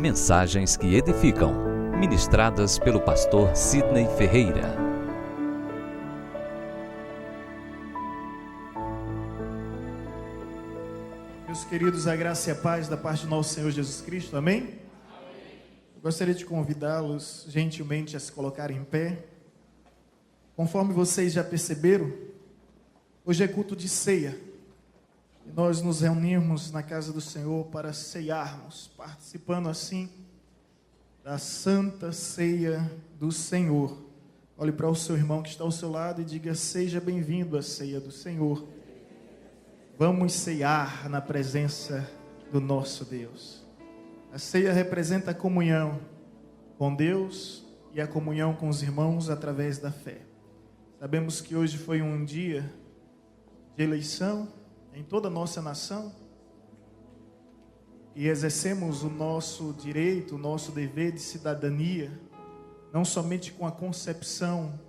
Mensagens que edificam, ministradas pelo pastor Sidney Ferreira. Meus queridos, a graça e a paz da parte do nosso Senhor Jesus Cristo, amém? Eu gostaria de convidá-los gentilmente a se colocarem em pé. Conforme vocês já perceberam, hoje é culto de ceia. E nós nos reunimos na casa do Senhor para ceiarmos, participando assim da santa ceia do Senhor. Olhe para o seu irmão que está ao seu lado e diga: seja bem-vindo à ceia do Senhor. Vamos ceiar na presença do nosso Deus. A ceia representa a comunhão com Deus e a comunhão com os irmãos através da fé. Sabemos que hoje foi um dia de eleição em toda a nossa nação e exercemos o nosso direito, o nosso dever de cidadania, não somente com a concepção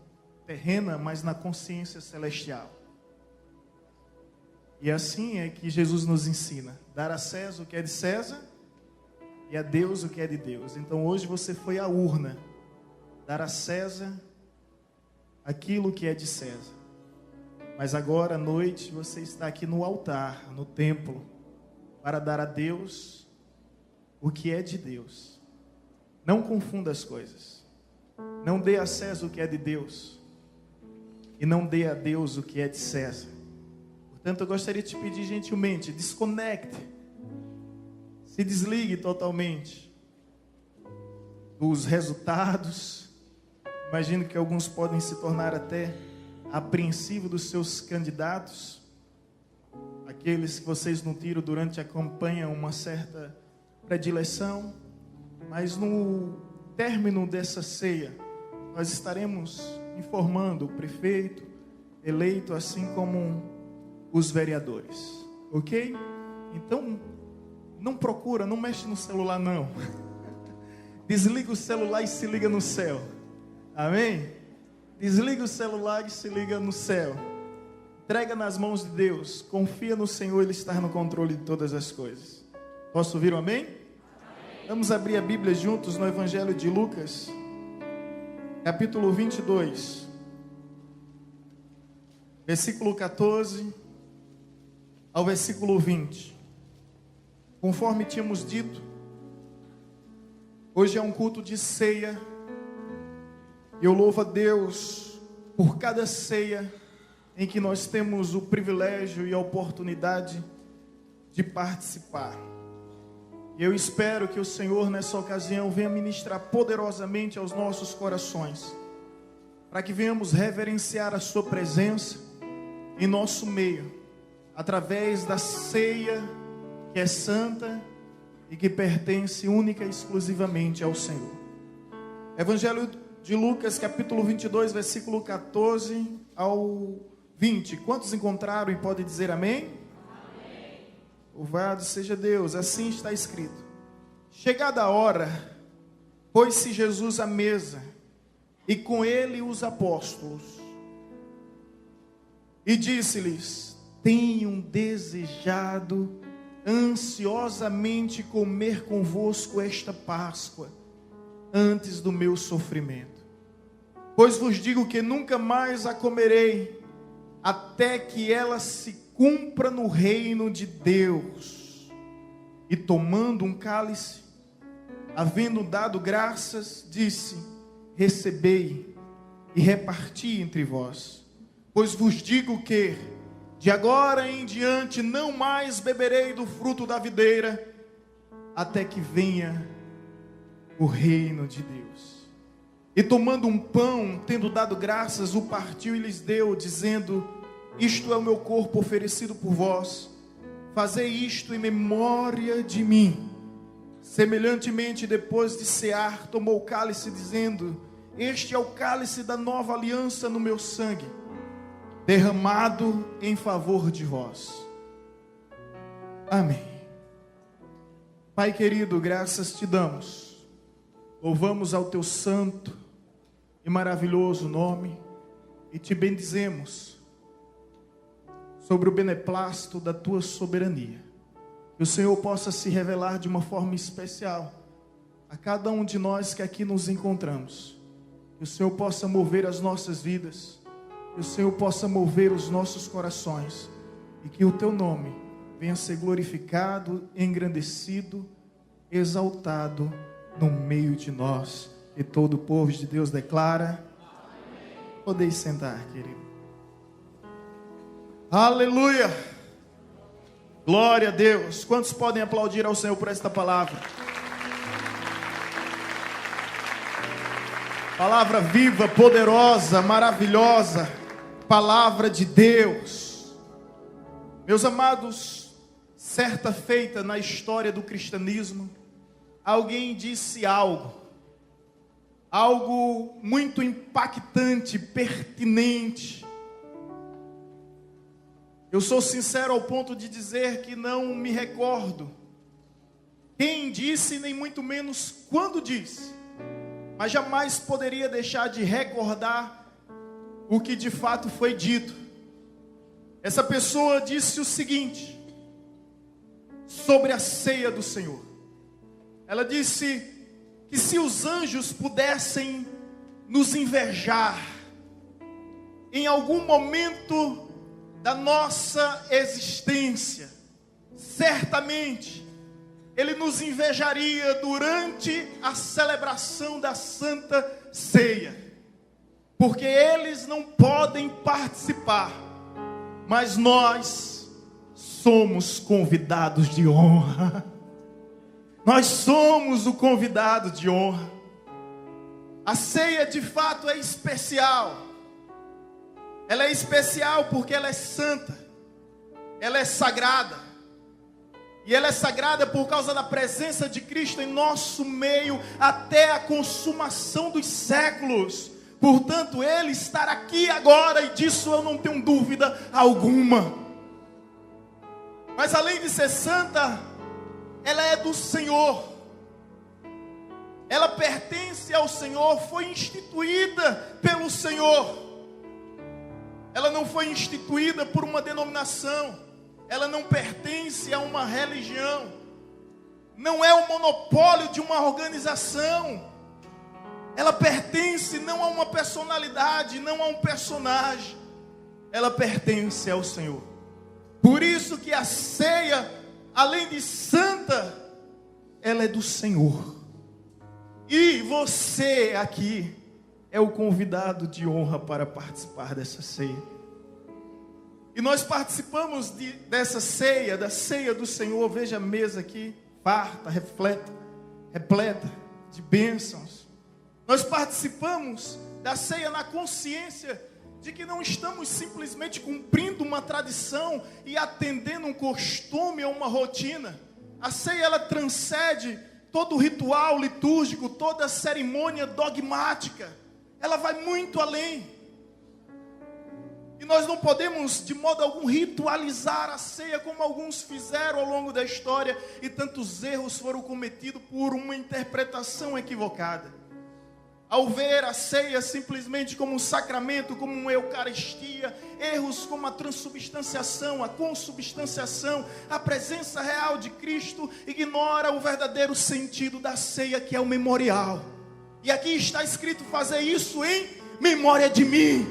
terrena, mas na consciência celestial. E assim é que Jesus nos ensina: dar a César o que é de César e a Deus o que é de Deus. Então hoje você foi à urna dar a César aquilo que é de César. Mas agora à noite você está aqui no altar, no templo, para dar a Deus o que é de Deus. Não confunda as coisas. Não dê a César o que é de Deus e não dê a Deus o que é de César. Portanto, eu gostaria de te pedir gentilmente, desconecte, se desligue totalmente dos resultados. Imagino que alguns podem se tornar até apreensivos dos seus candidatos, aqueles que vocês nutriram durante a campanha uma certa predileção, mas no término dessa ceia, nós estaremos informando o prefeito eleito, assim como os vereadores, ok? Então, não procura, não mexe no celular não, desliga o celular e se liga no céu, amém? Desliga o celular e se liga no céu, entrega nas mãos de Deus, confia no Senhor, Ele está no controle de todas as coisas. Posso ouvir um amém? Amém. Vamos abrir a Bíblia juntos no Evangelho de Lucas, capítulo 22, versículo 14 ao versículo 20. Conforme tínhamos dito, hoje é um culto de ceia. Eu louvo a Deus por cada ceia em que nós temos o privilégio e a oportunidade de participar. Eu espero que o Senhor nessa ocasião venha ministrar poderosamente aos nossos corações, para que venhamos reverenciar a sua presença em nosso meio, através da ceia que é santa e que pertence única e exclusivamente ao Senhor. Evangelho de Lucas, capítulo 22, versículo 14 ao 20. Quantos encontraram e podem dizer amém? Amém. Louvado seja Deus, assim está escrito: chegada a hora, pôs-se Jesus à mesa, e com ele os apóstolos, e disse-lhes: tenho desejado ansiosamente comer convosco esta Páscoa, antes do meu sofrimento. Pois vos digo que nunca mais a comerei, até que ela se cumpra no reino de Deus. E tomando um cálice, havendo dado graças, disse: recebei e reparti entre vós. Pois vos digo que, de agora em diante, não mais beberei do fruto da videira, até que venha o reino de Deus. E tomando um pão, tendo dado graças, o partiu e lhes deu, dizendo: isto é o meu corpo oferecido por vós, fazei isto em memória de mim. Semelhantemente, depois de cear, tomou o cálice, dizendo: este é o cálice da nova aliança no meu sangue, derramado em favor de vós. Amém. Pai querido, graças te damos, louvamos ao teu santo e maravilhoso nome, e te bendizemos sobre o beneplácito da tua soberania. Que o Senhor possa se revelar de uma forma especial a cada um de nós que aqui nos encontramos. Que o Senhor possa mover as nossas vidas, que o Senhor possa mover os nossos corações, e que o Teu nome venha ser glorificado, engrandecido, exaltado no meio de nós. E todo o povo de Deus declara: amém. Podeis sentar, querido. Aleluia! Glória a Deus. Quantos podem aplaudir ao Senhor por esta palavra? Palavra viva, poderosa, maravilhosa, palavra de Deus. Meus amados, certa feita na história do cristianismo, alguém disse algo muito impactante, pertinente. Eu sou sincero ao ponto de dizer que não me recordo quem disse, nem muito menos quando disse. Mas jamais poderia deixar de recordar o que de fato foi dito. Essa pessoa disse o seguinte sobre a ceia do Senhor. Ela disse que se os anjos pudessem nos invejar em algum momento da nossa existência, certamente Ele nos invejaria durante a celebração da Santa Ceia, porque eles não podem participar, mas nós somos convidados de honra. Nós somos o convidado de honra. A ceia de fato é especial. Ela é especial porque ela é santa, ela é sagrada. E ela é sagrada por causa da presença de Cristo em nosso meio até a consumação dos séculos. Portanto, Ele estará aqui agora, e disso eu não tenho dúvida alguma. Mas além de ser santa, ela é do Senhor. Ela pertence ao Senhor, foi instituída pelo Senhor. Ela não foi instituída por uma denominação. Ela não pertence a uma religião. Não é o monopólio de uma organização. Ela pertence não a uma personalidade, não a um personagem. Ela pertence ao Senhor. Por isso que a ceia, além de santa, ela é do Senhor. E você aqui é o convidado de honra para participar dessa ceia. E nós participamos dessa ceia, da ceia do Senhor. Veja a mesa aqui, farta, repleta de bênçãos. Nós participamos da ceia na consciência de que não estamos simplesmente cumprindo uma tradição e atendendo um costume ou uma rotina. A ceia, ela transcende todo o ritual litúrgico, toda a cerimônia dogmática. Ela vai muito além. E nós não podemos de modo algum ritualizar a ceia como alguns fizeram ao longo da história, e tantos erros foram cometidos por uma interpretação equivocada. Ao ver a ceia simplesmente como um sacramento, como uma eucaristia, erros como a transubstanciação, a consubstanciação, a presença real de Cristo, ignora o verdadeiro sentido da ceia, que é o memorial. E aqui está escrito: fazer isso em memória de mim.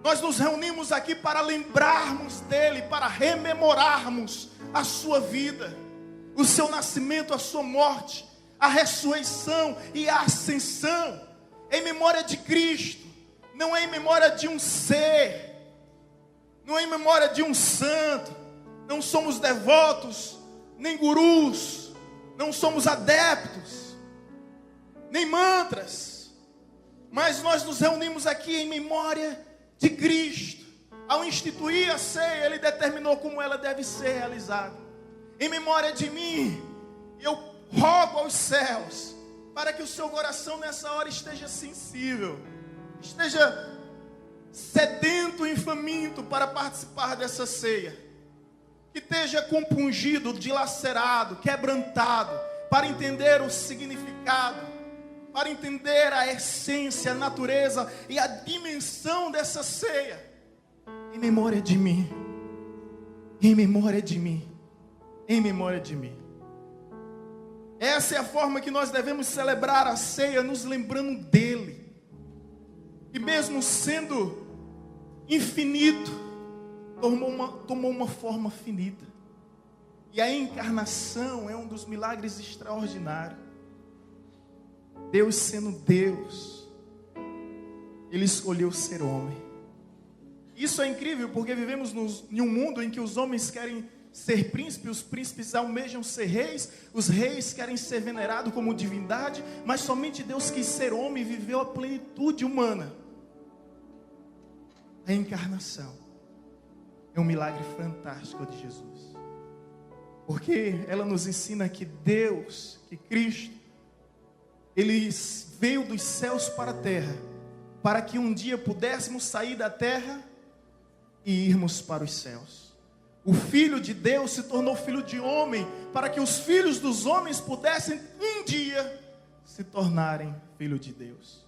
Nós nos reunimos aqui para lembrarmos dele, para rememorarmos a sua vida, o seu nascimento, a sua morte, a ressurreição e a ascensão, em memória de Cristo. Não é em memória de um ser, não é em memória de um santo. Não somos devotos, nem gurus, não somos adeptos, nem mantras, mas nós nos reunimos aqui em memória de Cristo. Ao instituir a ceia, Ele determinou como ela deve ser realizada. Em memória de mim, eu rogo aos céus para que o seu coração nessa hora esteja sensível, esteja sedento e faminto para participar dessa ceia, que esteja compungido, dilacerado, quebrantado, para entender o significado, para entender a essência, a natureza e a dimensão dessa ceia. Em memória de mim, em memória de mim, em memória de mim. Essa é a forma que nós devemos celebrar a ceia, nos lembrando dele. E mesmo sendo infinito, tomou uma forma finita. E a encarnação é um dos milagres extraordinários. Deus sendo Deus, Ele escolheu ser homem. Isso é incrível porque vivemos em um mundo em que os homens querem ser príncipes, os príncipes almejam ser reis, os reis querem ser venerados como divindade, mas somente Deus quis ser homem e viveu a plenitude humana. A encarnação é um milagre fantástico de Jesus, porque ela nos ensina que Deus, que Cristo, Ele veio dos céus para a terra, para que um dia pudéssemos sair da terra e irmos para os céus. O Filho de Deus se tornou filho de homem, para que os filhos dos homens pudessem um dia se tornarem filho de Deus.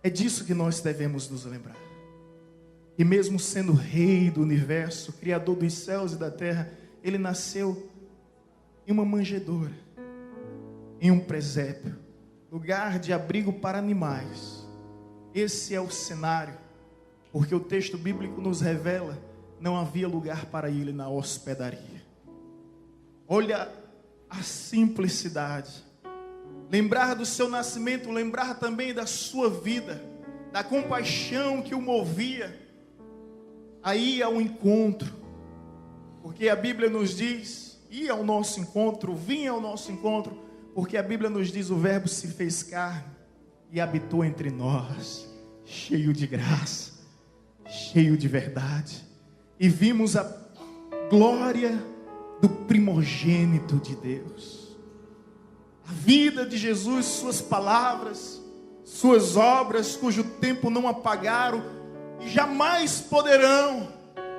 É disso que nós devemos nos lembrar. E mesmo sendo rei do universo, criador dos céus e da terra, Ele nasceu em uma manjedoura, em um presépio, lugar de abrigo para animais. Esse é o cenário, porque o texto bíblico nos revela: não havia lugar para ele na hospedaria. Olha a simplicidade. Lembrar do seu nascimento, lembrar também da sua vida, da compaixão que o movia a ir ao encontro, porque a Bíblia nos diz: ia ao nosso encontro, vinha ao nosso encontro, porque a Bíblia nos diz: o verbo se fez carne e habitou entre nós, cheio de graça, cheio de verdade. E vimos a glória do primogênito de Deus. A vida de Jesus, suas palavras, suas obras, cujo tempo não apagaram e jamais poderão,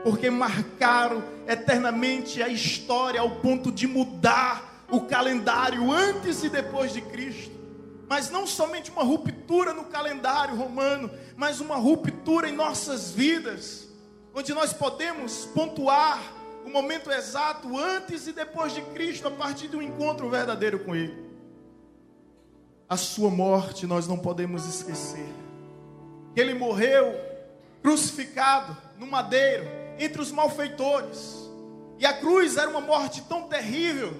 porque marcaram eternamente a história ao ponto de mudar o calendário antes e depois de Cristo. Mas não somente uma ruptura no calendário romano, mas uma ruptura em nossas vidas, onde nós podemos pontuar o momento exato antes e depois de Cristo, a partir de um encontro verdadeiro com Ele. A sua morte nós não podemos esquecer, que Ele morreu crucificado no madeiro, entre os malfeitores, e a cruz era uma morte tão terrível,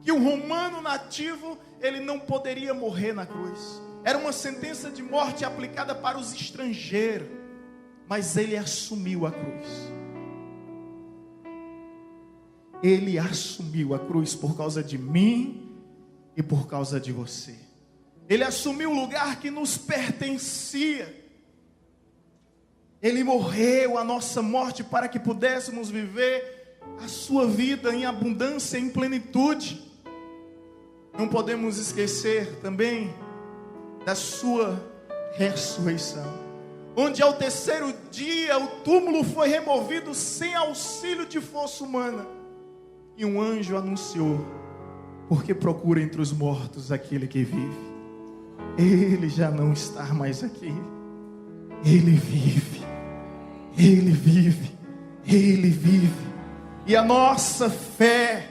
que o romano nativo, ele não poderia morrer na cruz. Era uma sentença de morte aplicada para os estrangeiros, mas ele assumiu a cruz. Ele assumiu a cruz por causa de mim e por causa de você. Ele assumiu o lugar que nos pertencia. Ele morreu a nossa morte para que pudéssemos viver a sua vida em abundância, em plenitude. Não podemos esquecer também da sua ressurreição, onde ao terceiro dia o túmulo foi removido sem auxílio de força humana, e um anjo anunciou: porque procura entre os mortos aquele que vive. Ele já não está mais aqui, ele vive, ele vive, ele vive. E a nossa fé,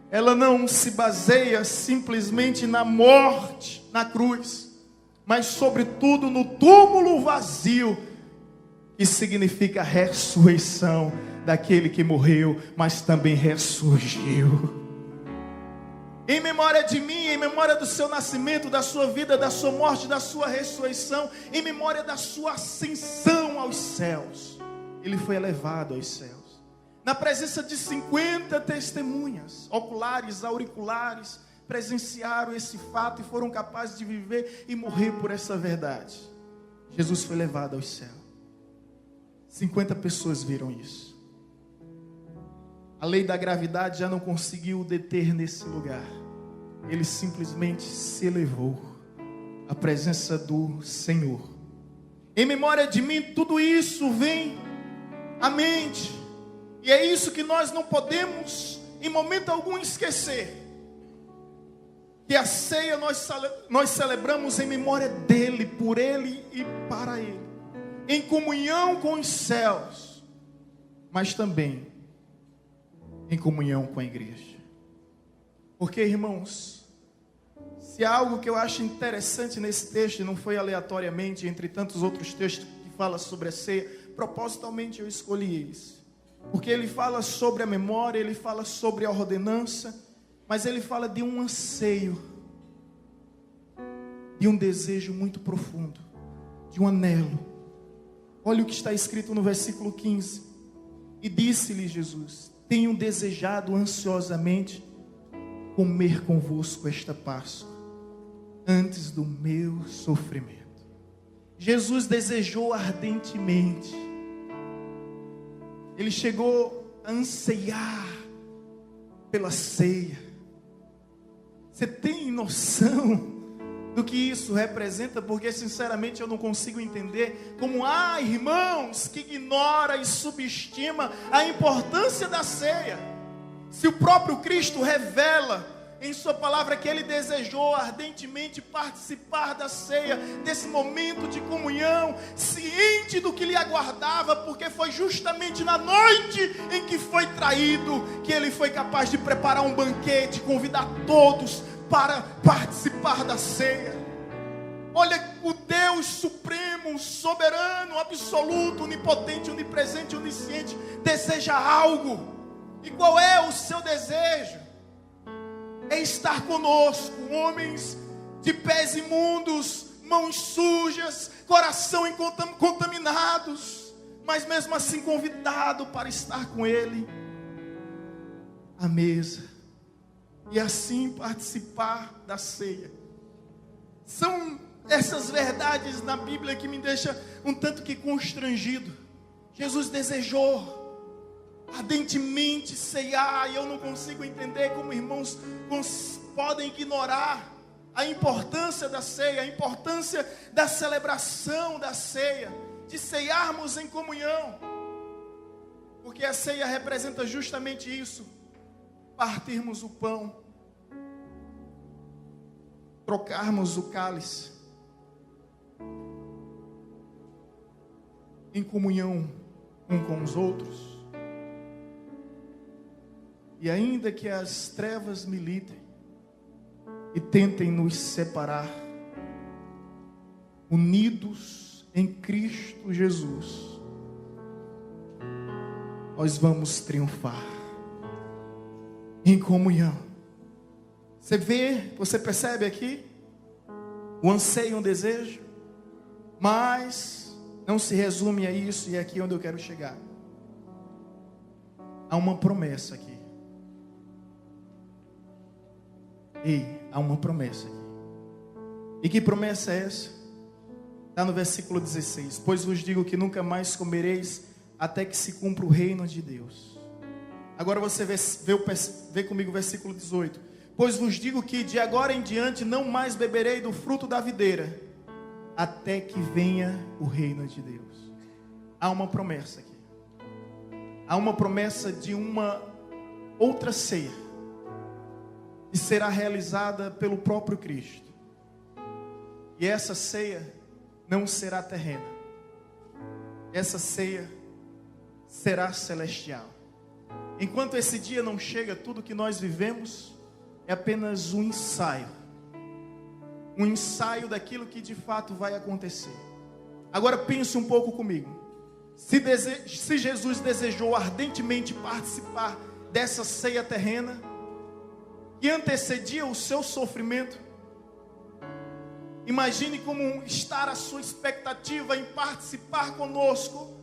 ela não se baseia simplesmente na morte, na cruz, mas sobretudo no túmulo vazio, que significa a ressurreição daquele que morreu, mas também ressurgiu. Em memória de mim, em memória do seu nascimento, da sua vida, da sua morte, da sua ressurreição, em memória da sua ascensão aos céus, ele foi elevado aos céus, na presença de 50 testemunhas, oculares, auriculares, presenciaram esse fato e foram capazes de viver e morrer por essa verdade. Jesus foi levado aos céus. 50 pessoas viram isso. A lei da gravidade já não conseguiu o deter nesse lugar. Ele simplesmente se elevou à presença do Senhor. Em memória de mim, tudo isso vem à mente. E é isso que nós não podemos, em momento algum, esquecer. Que a ceia nós celebramos em memória dele, por ele e para ele. Em comunhão com os céus, mas também em comunhão com a igreja. Porque, irmãos, se há algo que eu acho interessante nesse texto, e não foi aleatoriamente, entre tantos outros textos que falam sobre a ceia, propositalmente eu escolhi isso. Porque ele fala sobre a memória, ele fala sobre a ordenança, mas ele fala de um anseio, de um desejo muito profundo, de um anelo. Olha o que está escrito no versículo 15. E disse-lhe Jesus: tenho desejado ansiosamente comer convosco esta Páscoa, antes do meu sofrimento. Jesus desejou ardentemente. Ele chegou a anseiar pela ceia. Você tem noção do que isso representa? Porque sinceramente eu não consigo entender como há irmãos que ignoram e subestimam a importância da ceia. Se o próprio Cristo revela em sua palavra que ele desejou ardentemente participar da ceia, desse momento de comunhão, ciente do que lhe aguardava, porque foi justamente na noite em que foi traído que ele foi capaz de preparar um banquete, convidar todos para participar da ceia. Olha, o Deus supremo, soberano, absoluto, onipotente, onipresente, onisciente, deseja algo. E qual é o seu desejo? É estar conosco, homens de pés imundos, mãos sujas, coração contaminados, mas mesmo assim convidado para estar com Ele à mesa e assim participar da ceia. São essas verdades na Bíblia que me deixam um tanto que constrangido. Jesus desejou ardentemente ceiar, e eu não consigo entender como irmãos podem ignorar a importância da ceia, a importância da celebração da ceia, de ceiarmos em comunhão, porque a ceia representa justamente isso: partirmos o pão, trocarmos o cálice em comunhão um com os outros. E ainda que as trevas militem e tentem nos separar, unidos em Cristo Jesus, nós vamos triunfar em comunhão. Você percebe aqui o anseio e o desejo, mas não se resume a isso, e é aqui onde eu quero chegar. Há uma promessa aqui. Há uma promessa aqui. E que promessa é essa? Está no versículo 16. Pois vos digo que nunca mais comereis até que se cumpra o reino de Deus. Agora você vê comigo o versículo 18. Pois vos digo que de agora em diante não mais beberei do fruto da videira, até que venha o reino de Deus. Há uma promessa aqui. Há uma promessa de uma outra ceia, que será realizada pelo próprio Cristo. E essa ceia não será terrena. Essa ceia será celestial. Enquanto esse dia não chega, tudo que nós vivemos é apenas um ensaio daquilo que de fato vai acontecer. Agora pense um pouco comigo. Se Jesus desejou ardentemente participar dessa ceia terrena, que antecedia o seu sofrimento, imagine como está a sua expectativa em participar conosco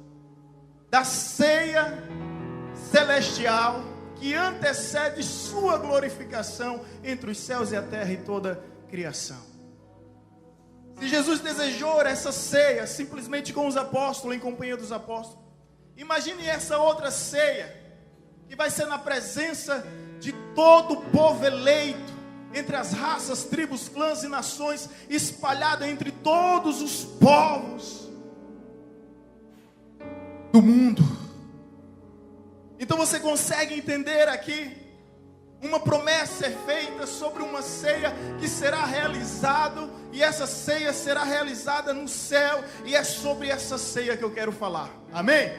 da ceia celestial que antecede sua glorificação entre os céus e a terra e toda a criação. Se Jesus desejou essa ceia simplesmente com os apóstolos, em companhia dos apóstolos, imagine essa outra ceia que vai ser na presença de todo o povo eleito, entre as raças, tribos, clãs e nações, espalhado entre todos os povos do mundo. Então você consegue entender aqui uma promessa é feita sobre uma ceia que será realizada, e essa ceia será realizada no céu, e é sobre essa ceia que eu quero falar. Amém?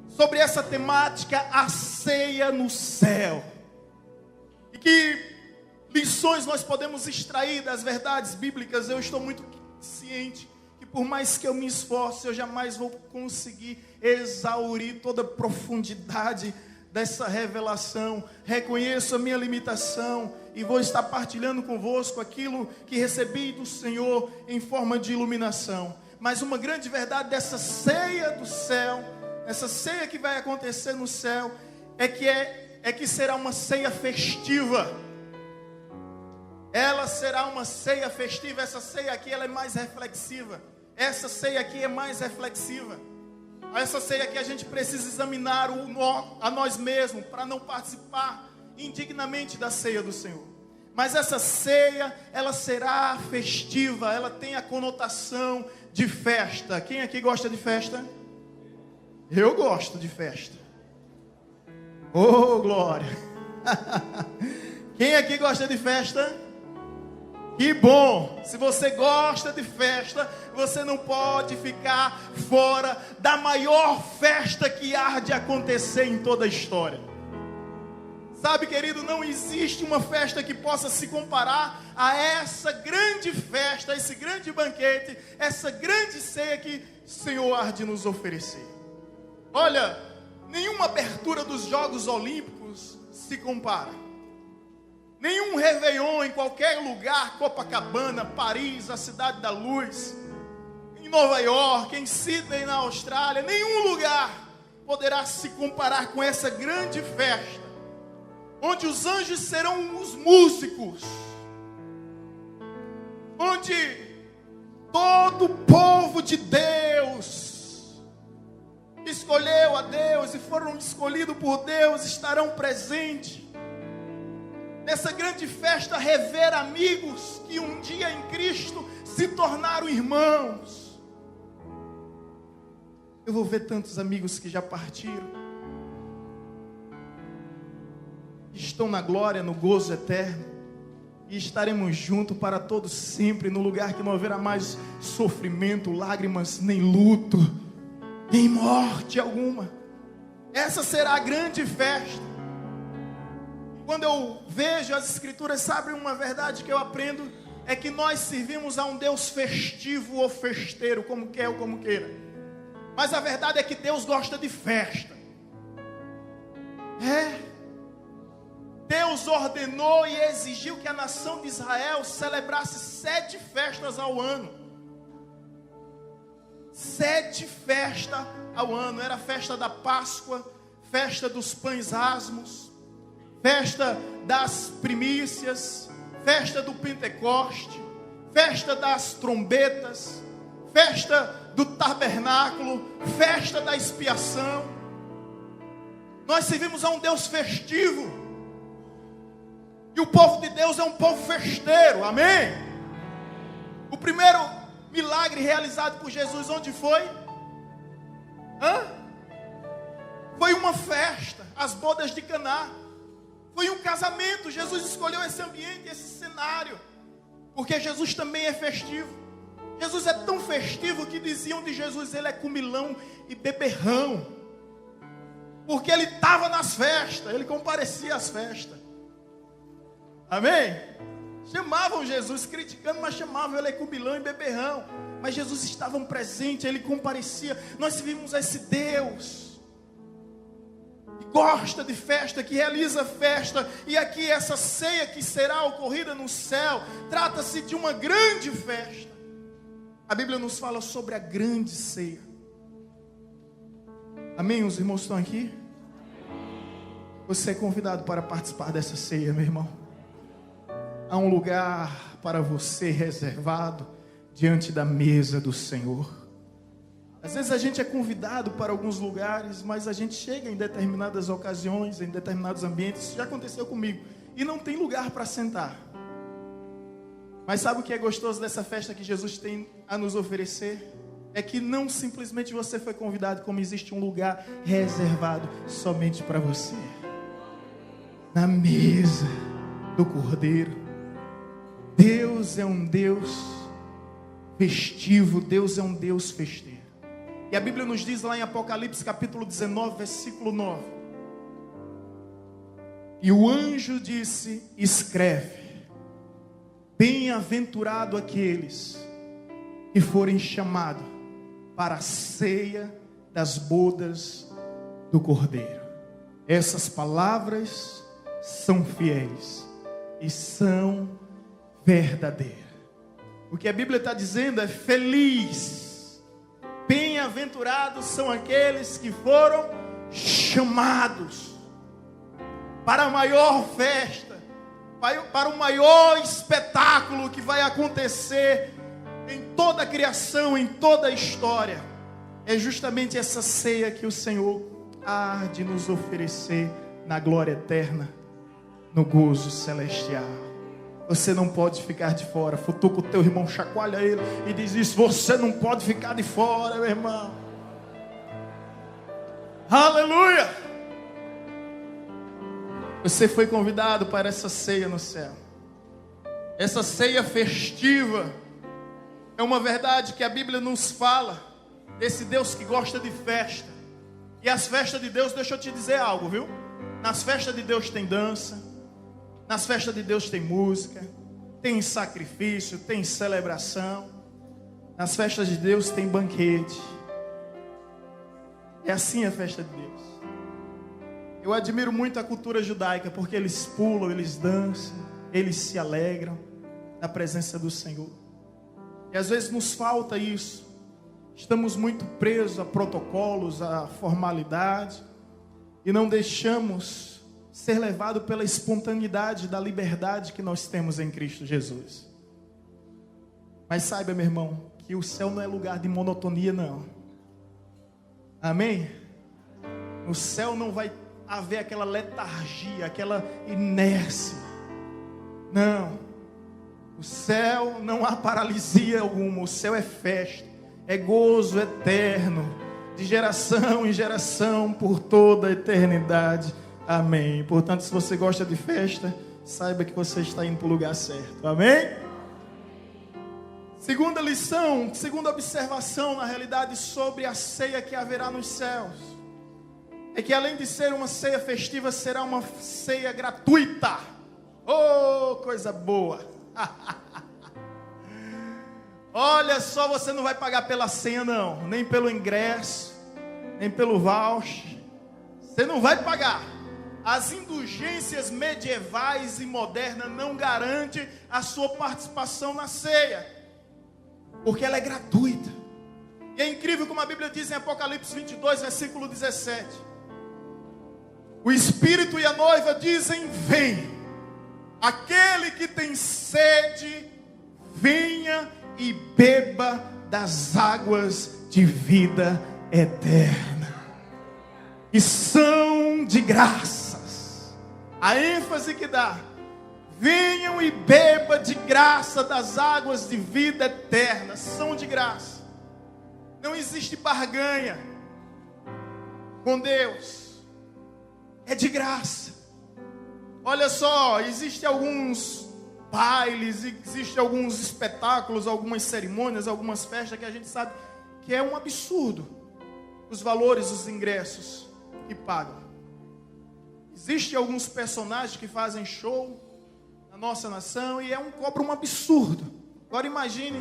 Sobre essa temática, a ceia no céu. que lições nós podemos extrair das verdades bíblicas? Eu estou muito ciente que por mais que eu me esforce, eu jamais vou conseguir exaurir toda a profundidade dessa revelação. Reconheço a minha limitação e vou estar partilhando convosco aquilo que recebi do Senhor em forma de iluminação. Mas uma grande verdade dessa ceia do céu, essa ceia que vai acontecer no céu, é que será uma ceia festiva. Ela será uma ceia festiva. Essa ceia aqui ela é mais reflexiva. Essa ceia aqui é mais reflexiva. Essa ceia aqui a gente precisa examinar a nós mesmos para não participar indignamente da ceia do Senhor. Mas essa ceia, ela será festiva. Ela tem a conotação de festa. Quem aqui gosta de festa? Eu gosto de festa. Oh, glória! Quem aqui gosta de festa? Que bom! Se você gosta de festa, você não pode ficar fora da maior festa que há de acontecer em toda a história. Sabe, querido, não existe uma festa que possa se comparar a essa grande festa, esse grande banquete, essa grande ceia que o Senhor há de nos oferecer. Olha, nenhuma abertura dos Jogos Olímpicos se compara. Nenhum Réveillon em qualquer lugar, Copacabana, Paris, a Cidade da Luz, em Nova York, em Sydney, na Austrália, nenhum lugar poderá se comparar com essa grande festa, onde os anjos serão os músicos, onde todo o povo de Deus escolheu a Deus e foram escolhidos por Deus, estarão presentes. Nessa grande festa, rever amigos que um dia em Cristo se tornaram irmãos. Eu vou ver tantos amigos que já partiram, estão na glória, no gozo eterno, e estaremos juntos para todos sempre, no lugar que não haverá mais sofrimento, lágrimas, nem luto, nem morte alguma. Essa será a grande festa. Quando eu vejo as Escrituras, sabe uma verdade que eu aprendo? É que nós servimos a um Deus festivo ou festeiro, como quer ou como queira. Mas a verdade é que Deus gosta de festa. Deus ordenou e exigiu que a nação de Israel celebrasse 7 festas ao ano. 7 festas ao ano. Era a festa da Páscoa, festa dos pães asmos, festa das primícias, festa do Pentecoste, festa das trombetas, festa do tabernáculo, festa da expiação. Nós servimos a um Deus festivo, e o povo de Deus é um povo festeiro, amém? O primeiro milagre realizado por Jesus, onde foi? Foi uma festa, as bodas de Caná. Foi um casamento. Jesus escolheu esse ambiente, esse cenário, porque Jesus também é festivo. Jesus é tão festivo que diziam de Jesus, ele é comilão e beberrão, porque ele estava nas festas, ele comparecia às festas. Amém? Chamavam Jesus, criticando, mas chamavam ele é comilão e beberrão. Mas Jesus estava presente, ele comparecia. Nós vimos esse Deus que gosta de festa, que realiza festa. E aqui essa ceia que será ocorrida no céu, trata-se de uma grande festa. A Bíblia nos fala sobre a grande ceia. Amém? Os irmãos estão aqui? Você é convidado para participar dessa ceia, meu irmão. Há um lugar para você reservado diante da mesa do Senhor. Às vezes a gente é convidado para alguns lugares, mas a gente chega em determinadas ocasiões, em determinados ambientes. Isso já aconteceu comigo. E não tem lugar para sentar. Mas sabe o que é gostoso dessa festa que Jesus tem a nos oferecer? É que não simplesmente você foi convidado, como existe um lugar reservado somente para você. Na mesa do Cordeiro. Deus é um Deus festivo, Deus é um Deus festeiro. E a Bíblia nos diz lá em Apocalipse capítulo 19, versículo 9, E o anjo disse: escreve, bem-aventurado aqueles que forem chamados para a ceia das bodas do Cordeiro. Essas palavras são fiéis e são verdadeiras. O que a Bíblia está dizendo é: feliz, bem-aventurados são aqueles que foram chamados para a maior festa, para o maior espetáculo que vai acontecer em toda a criação, em toda a história. É justamente essa ceia que o Senhor há de nos oferecer na glória eterna, no gozo celestial. Você não pode ficar de fora. Futuca o teu irmão, chacoalha ele e diz isso: você não pode ficar de fora, meu irmão. Aleluia! Você foi convidado para essa ceia no céu. Essa ceia festiva é uma verdade que a Bíblia nos fala, desse Deus que gosta de festa. E as festas de Deus, deixa eu te dizer algo, viu? Nas festas de Deus tem dança, nas festas de Deus tem música, tem sacrifício, tem celebração. Nas festas de Deus tem banquete. É assim a festa de Deus. Eu admiro muito a cultura judaica, porque eles pulam, eles dançam, eles se alegram na presença do Senhor. E às vezes nos falta isso. Estamos muito presos a protocolos, a formalidade, e não deixamos ser levados pela espontaneidade da liberdade que nós temos em Cristo Jesus. Mas saiba, meu irmão, que o céu não é lugar de monotonia, não. Amém? No céu não vai haver aquela letargia, aquela inércia. Não. O céu não há paralisia alguma. O céu é festa, é gozo eterno, de geração em geração, por toda a eternidade. Amém. Portanto, se você gosta de festa, saiba que você está indo para o lugar certo. Amém? Segunda lição, segunda observação, na realidade, sobre a ceia que haverá nos céus, é que além de ser uma ceia festiva, será uma ceia gratuita. Oh, coisa boa! Olha só, você não vai pagar pela ceia, não, nem pelo ingresso, nem pelo voucher. Você não vai pagar. As indulgências medievais e modernas não garantem a sua participação na ceia, porque ela é gratuita. E é incrível como a Bíblia diz em Apocalipse 22, versículo 17. O Espírito e a noiva dizem: vem. Aquele que tem sede, venha e beba das águas de vida eterna. E são de graças. A ênfase que dá: venham e beba de graça das águas de vida eterna. São de graça. Não existe barganha com Deus. É de graça. Olha só, existem alguns bailes, existem alguns espetáculos, algumas cerimônias, algumas festas que a gente sabe que é um absurdo os valores, os ingressos que pagam. Existem alguns personagens que fazem show na nossa nação e cobra um absurdo. Agora imagine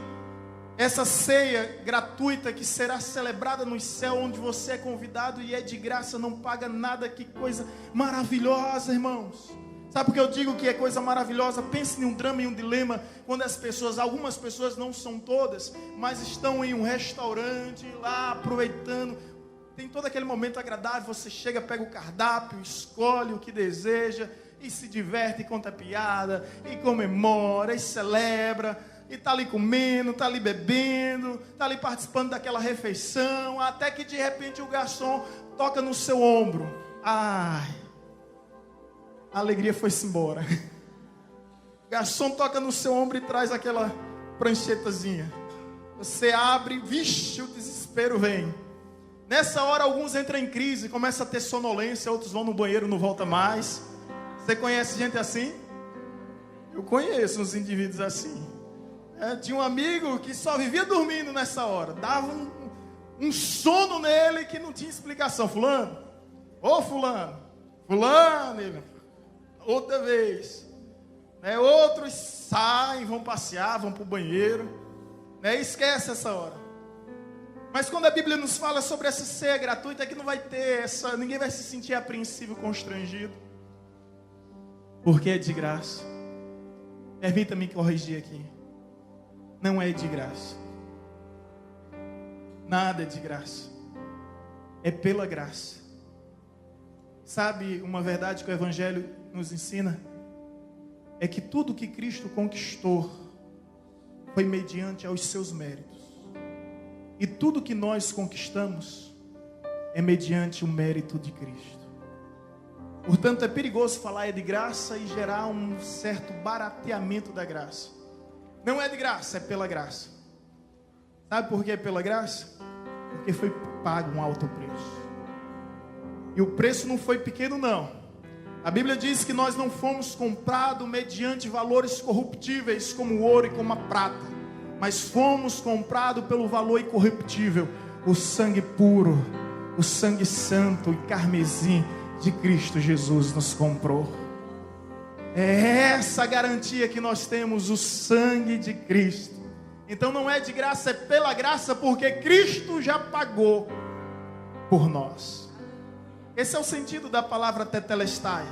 essa ceia gratuita que será celebrada no céu, onde você é convidado e é de graça, não paga nada. Que coisa maravilhosa, irmãos. Sabe por que eu digo que é coisa maravilhosa? Pense em um drama e um dilema, quando as pessoas, algumas pessoas, não são todas, mas estão em um restaurante lá aproveitando. Tem todo aquele momento agradável, você chega, pega o cardápio, escolhe o que deseja e se diverte, e conta piada, e comemora, e celebra, e está ali comendo, está ali bebendo, está ali participando daquela refeição, até que de repente o garçom toca no seu ombro. Ai, a alegria foi-se embora. O garçom toca no seu ombro e traz aquela pranchetazinha. Você abre, vixe, o desespero vem. Nessa hora alguns entram em crise, começam a ter sonolência, outros vão no banheiro, não voltam mais. Você conhece gente assim? Eu conheço uns indivíduos assim. Tinha um amigo que só vivia dormindo nessa hora. Dava um sono nele que não tinha explicação. Fulano, ô fulano, fulano, ele... outra vez. Né? Outros saem, vão passear, vão para o banheiro. Né? Esquece essa hora. Mas quando a Bíblia nos fala sobre essa ceia gratuita, é que não vai ter essa, ninguém vai se sentir apreensivo, constrangido. Porque é de graça. Permita-me corrigir aqui. Não é de graça. Nada é de graça. É pela graça. Sabe uma verdade que o Evangelho nos ensina? É que tudo que Cristo conquistou foi mediante aos seus méritos. E tudo que nós conquistamos é mediante o mérito de Cristo. Portanto, é perigoso falar é de graça e gerar um certo barateamento da graça. Não é de graça, é pela graça. Sabe por que é pela graça? Porque foi pago um alto preço. E o preço não foi pequeno, não. A Bíblia diz que nós não fomos comprados mediante valores corruptíveis como o ouro e como a prata, mas fomos comprados pelo valor incorruptível, o sangue puro, o sangue santo e carmesim de Cristo Jesus nos comprou. É essa garantia que nós temos, o sangue de Cristo. Então não é de graça, é pela graça, porque Cristo já pagou por nós. Esse é o sentido da palavra tetelestai.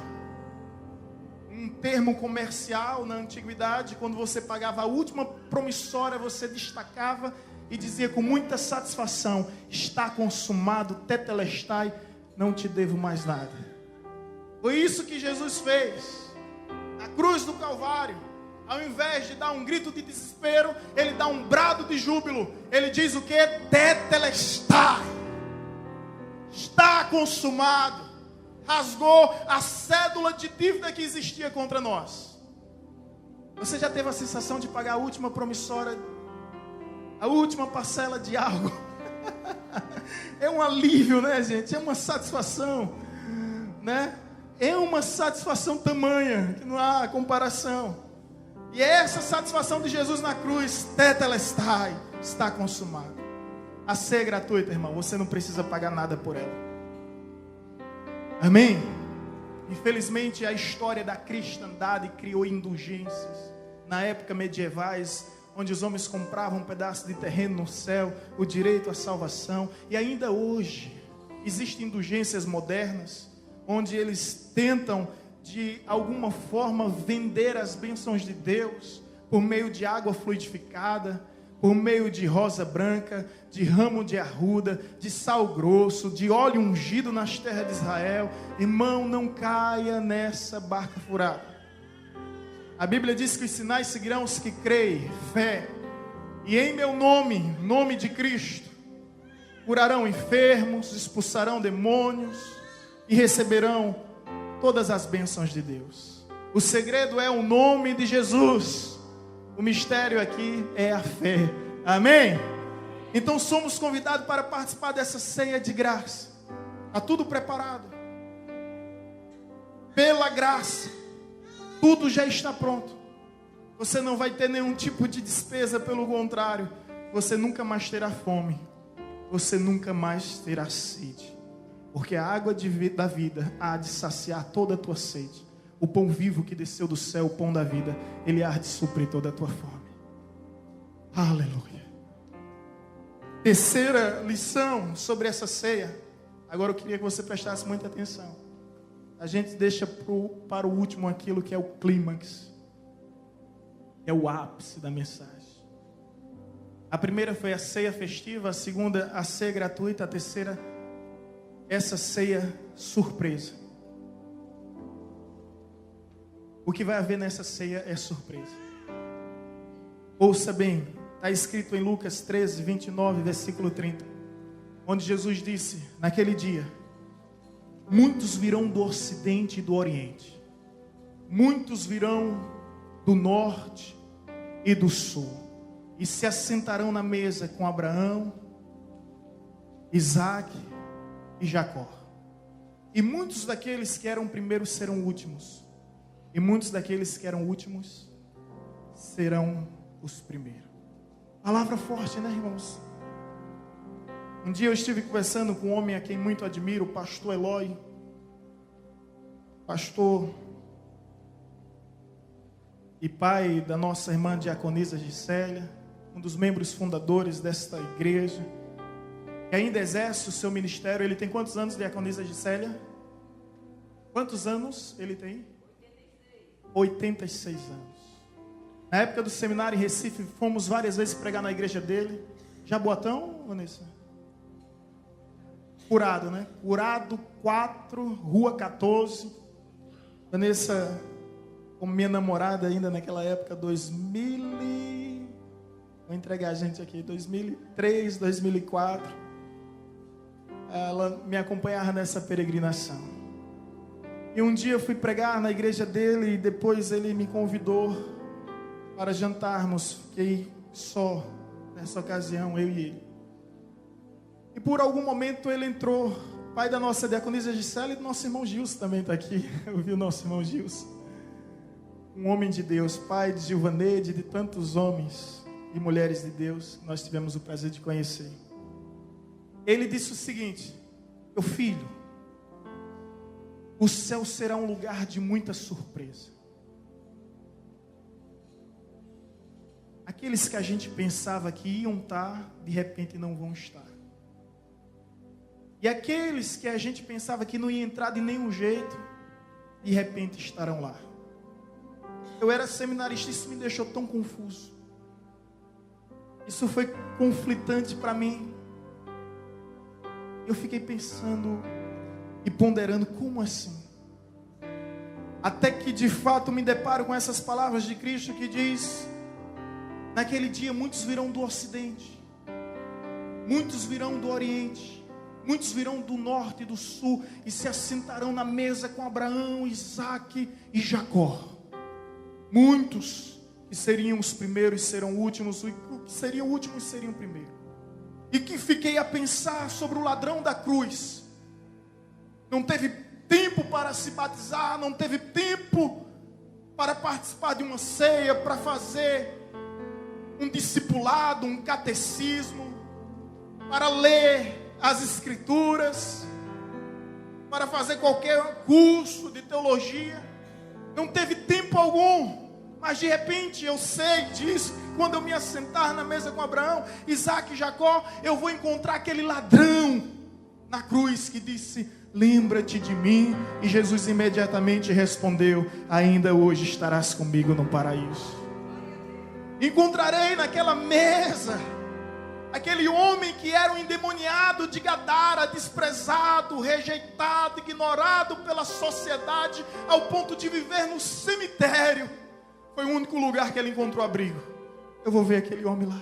Um termo comercial na antiguidade, quando você pagava a última promissória, você destacava e dizia com muita satisfação: está consumado, tetelestai, não te devo mais nada. Foi isso que Jesus fez na cruz do Calvário. Ao invés de dar um grito de desespero, ele dá um brado de júbilo. Ele diz o que? Tetelestai. Está consumado. Rasgou a cédula de dívida que existia contra nós. Você já teve a sensação de pagar a última promissória, a última parcela de algo? É um alívio, né, gente? É uma satisfação, né? É uma satisfação tamanha que não há comparação. E é essa satisfação de Jesus na cruz. Tetelestai, está consumado. A ceia é gratuita, irmão. Você não precisa pagar nada por ela. Amém? Infelizmente, a história da cristandade criou indulgências na época medievais, onde os homens compravam um pedaço de terreno no céu, o direito à salvação. E ainda hoje existem indulgências modernas, onde eles tentam de alguma forma vender as bênçãos de Deus por meio de água fluidificada, por meio de rosa branca, de ramo de arruda, de sal grosso, de óleo ungido nas terras de Israel. Irmão, não caia nessa barca furada. A Bíblia diz que os sinais seguirão os que creem, fé, e em meu nome, nome de Cristo, curarão enfermos, expulsarão demônios e receberão todas as bênçãos de Deus. O segredo é o nome de Jesus. O mistério aqui é a fé. Amém? Então somos convidados para participar dessa ceia de graça. Está tudo preparado. Pela graça, tudo já está pronto. Você não vai ter nenhum tipo de despesa, pelo contrário, você nunca mais terá fome. Você nunca mais terá sede. Porque a água da vida há de saciar toda a tua sede. O pão vivo que desceu do céu, o pão da vida, ele há de suprir toda a tua fome. Aleluia. Terceira lição sobre essa ceia. Agora eu queria que você prestasse muita atenção. A gente deixa para o último aquilo que é o clímax, é o ápice da mensagem. A primeira foi a ceia festiva, a segunda a ceia gratuita, a terceira essa ceia surpresa. O que vai haver nessa ceia é surpresa. Ouça bem, está escrito em Lucas 13, 29, versículo 30, onde Jesus disse: naquele dia, muitos virão do ocidente e do oriente, muitos virão do norte e do sul, e se assentarão na mesa com Abraão, Isaque e Jacó. E muitos daqueles que eram primeiros serão últimos, e muitos daqueles que eram últimos serão os primeiros. Palavra forte, né, irmãos? Um dia eu estive conversando com um homem a quem muito admiro, o pastor Eloy. Pastor e pai da nossa irmã diaconisa Gisélia, um dos membros fundadores desta igreja, que ainda exerce o seu ministério. Ele tem quantos anos, diaconisa Gisélia? Quantos anos ele tem? 86 anos. Na época do seminário em Recife, fomos várias vezes pregar na igreja dele. Jaboatão, Vanessa? Curado, né? Curado 4, Rua 14. Vanessa, como minha namorada ainda naquela época, 2000 vou entregar a gente aqui, 2003, 2004. Ela me acompanhava nessa peregrinação. E um dia eu fui pregar na igreja dele e depois ele me convidou para jantarmos. Fiquei só nessa ocasião, eu e ele. E por algum momento ele entrou, pai da nossa diaconisa Gisélia e do nosso irmão Gilson também está aqui. Eu vi o nosso irmão Gilson. Um homem de Deus, pai de Gilvaneide, de tantos homens e mulheres de Deus que nós tivemos o prazer de conhecer. Ele disse o seguinte: meu filho, o céu será um lugar de muita surpresa. Aqueles que a gente pensava que iam estar, de repente não vão estar. E aqueles que a gente pensava que não ia entrar de nenhum jeito, de repente estarão lá. Eu era seminarista, isso me deixou tão confuso. Isso foi conflitante para mim. Eu fiquei pensando e ponderando, como assim? Até que de fato me deparo com essas palavras de Cristo que diz: naquele dia muitos virão do ocidente, muitos virão do oriente, muitos virão do norte e do sul e se assentarão na mesa com Abraão, Isaque e Jacó. Muitos que seriam os primeiros serão últimos, e que seriam últimos seriam primeiros. E que fiquei a pensar sobre o ladrão da cruz. Não teve tempo para se batizar, não teve tempo para participar de uma ceia, para fazer um discipulado, um catecismo, para ler as escrituras, para fazer qualquer curso de teologia. Não teve tempo algum. Mas de repente eu sei disso. Quando eu me assentar na mesa com Abraão, Isaque e Jacó, eu vou encontrar aquele ladrão na cruz que disse: lembra-te de mim. E Jesus imediatamente respondeu: ainda hoje estarás comigo no paraíso. Encontrarei naquela mesa aquele homem que era um endemoniado de Gadara, desprezado, rejeitado, ignorado pela sociedade, ao ponto de viver no cemitério. Foi o único lugar que ele encontrou abrigo. Eu vou ver aquele homem lá.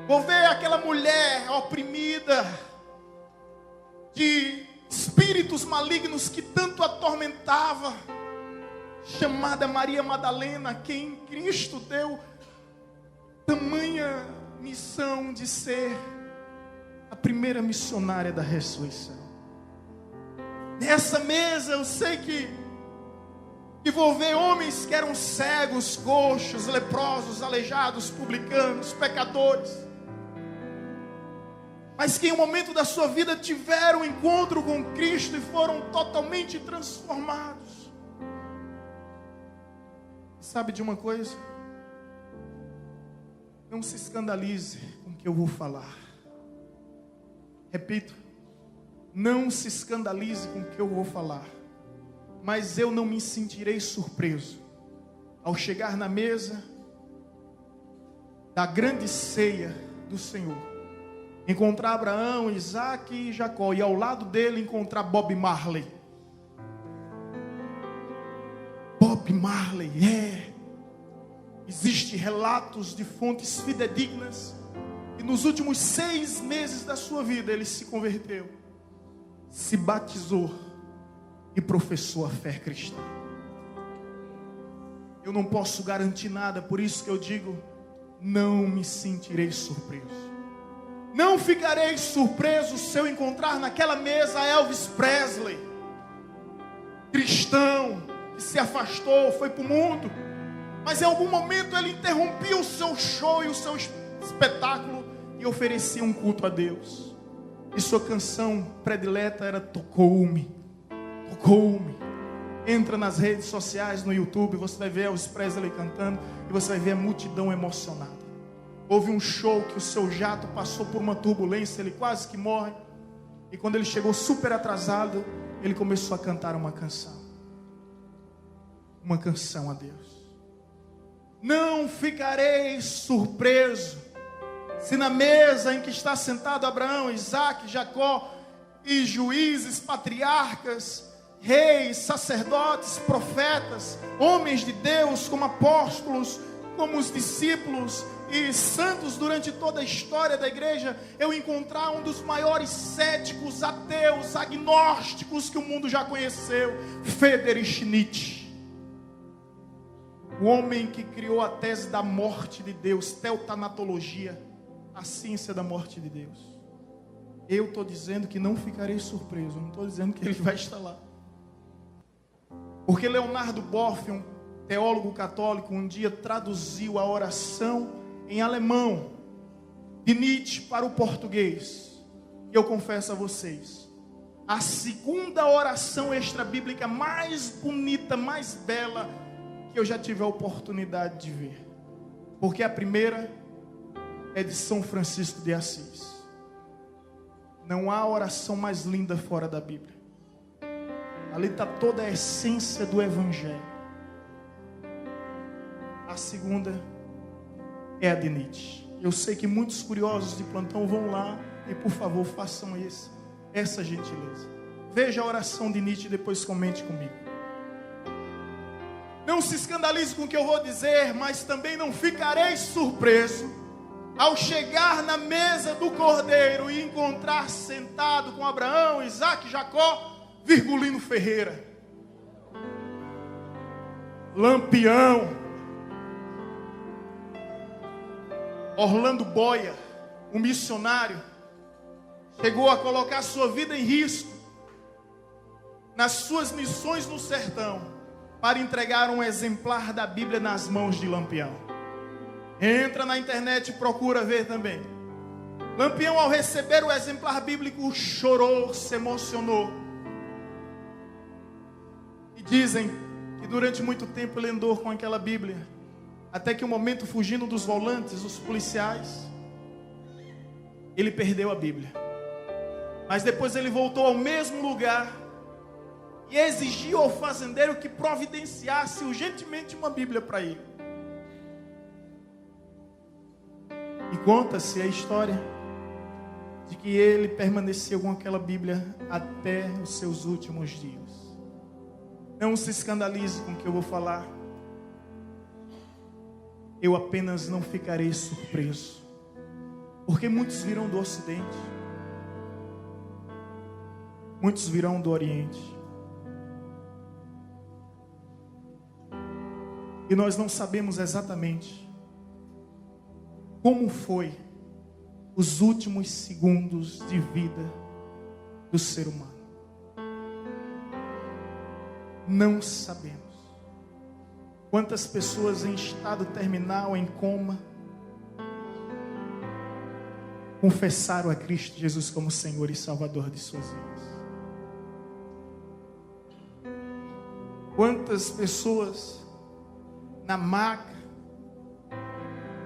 Vou ver aquela mulher oprimida de espíritos malignos que tanto atormentava, chamada Maria Madalena, quem Cristo deu tamanha missão de ser a primeira missionária da ressurreição. Nessa mesa eu sei que vou ver homens que eram cegos, coxos, leprosos, aleijados, publicanos, pecadores, mas que em um momento da sua vida tiveram um encontro com Cristo e foram totalmente transformados. Sabe de uma coisa? Não se escandalize com o que eu vou falar. Repito, não se escandalize com o que eu vou falar. Mas eu não me sentirei surpreso ao chegar na mesa da grande ceia do Senhor, encontrar Abraão, Isaque e Jacó, e ao lado dele encontrar Bob Marley. Bob Marley, Existem relatos de fontes fidedignas que nos últimos 6 meses da sua vida ele se converteu, se batizou e professou a fé cristã. Eu não posso garantir nada, por isso que eu digo, não me sentirei surpreso. Não ficarei surpreso se eu encontrar naquela mesa Elvis Presley, cristão, que se afastou, foi para o mundo, mas em algum momento ele interrompia o seu show e o seu espetáculo e oferecia um culto a Deus. E sua canção predileta era Tocou-me, Tocou-me, Entra nas redes sociais, no YouTube, você vai ver Elvis Presley cantando e você vai ver a multidão emocionada. Houve um show que o seu jato passou por uma turbulência, ele quase que morre. E quando ele chegou super atrasado, ele começou a cantar uma canção. Uma canção a Deus. Não ficarei surpreso se na mesa em que está sentado Abraão, Isaque, Jacó e juízes, patriarcas, reis, sacerdotes, profetas, homens de Deus como apóstolos, como os discípulos e santos durante toda a história da igreja, eu encontrar um dos maiores céticos, ateus, agnósticos que o mundo já conheceu, Friedrich Nietzsche. O homem que criou a tese da morte de Deus, teotanatologia, a ciência da morte de Deus. Eu estou dizendo que não ficarei surpreso, não estou dizendo que ele vai estar lá. Porque Leonardo Boff, um teólogo católico, um dia traduziu a oração em alemão de Nietzsche para o português. E eu confesso a vocês, a segunda oração extra-bíblica mais bonita, mais bela que eu já tive a oportunidade de ver. Porque a primeira é de São Francisco de Assis. Não há oração mais linda fora da Bíblia. Ali está toda a essência do Evangelho. A segunda é a de Nietzsche. Eu sei que muitos curiosos de plantão vão lá e, por favor, façam essa gentileza. Veja a oração de Nietzsche e depois comente comigo. Não se escandalize com o que eu vou dizer, mas também não ficarei surpreso ao chegar na mesa do Cordeiro e encontrar sentado com Abraão, Isaque, Jacó, Virgulino Ferreira, Lampião, Orlando Boia, um missionário, chegou a colocar sua vida em risco nas suas missões no sertão para entregar um exemplar da Bíblia nas mãos de Lampião. Entra na internet e procura ver também. Lampião, ao receber o exemplar bíblico, chorou, se emocionou. E dizem que durante muito tempo ele andou com aquela Bíblia, até que um momento, fugindo dos volantes, os policiais, ele perdeu a Bíblia. Mas depois ele voltou ao mesmo lugar e exigiu ao fazendeiro que providenciasse urgentemente uma Bíblia para ele. E conta-se a história de que ele permaneceu com aquela Bíblia até os seus últimos dias. Não se escandalize com o que eu vou falar. Eu apenas não ficarei surpreso, porque muitos virão do Ocidente, muitos virão do Oriente, e nós não sabemos exatamente como foi os últimos segundos de vida do ser humano. Não sabemos. Quantas pessoas em estado terminal, em coma, confessaram a Cristo Jesus como Senhor e Salvador de suas vidas? Quantas pessoas na maca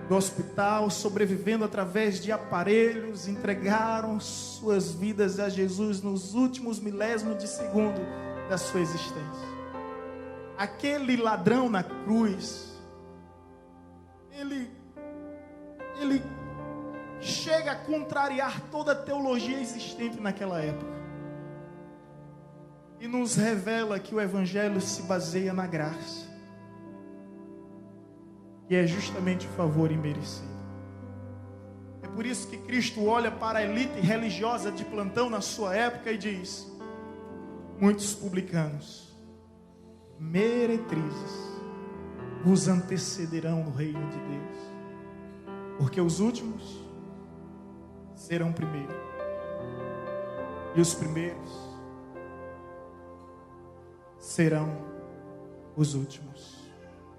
do hospital, sobrevivendo através de aparelhos, entregaram suas vidas a Jesus nos últimos milésimos de segundo da sua existência? Aquele ladrão na cruz, ele chega a contrariar toda a teologia existente naquela época e nos revela que o Evangelho se baseia na graça, e é justamente o favor imerecido. É por isso que Cristo olha para a elite religiosa de plantão na sua época e diz: muitos publicanos, meretrizes, vos antecederão no reino de Deus, porque os últimos serão primeiros, e os primeiros serão os últimos.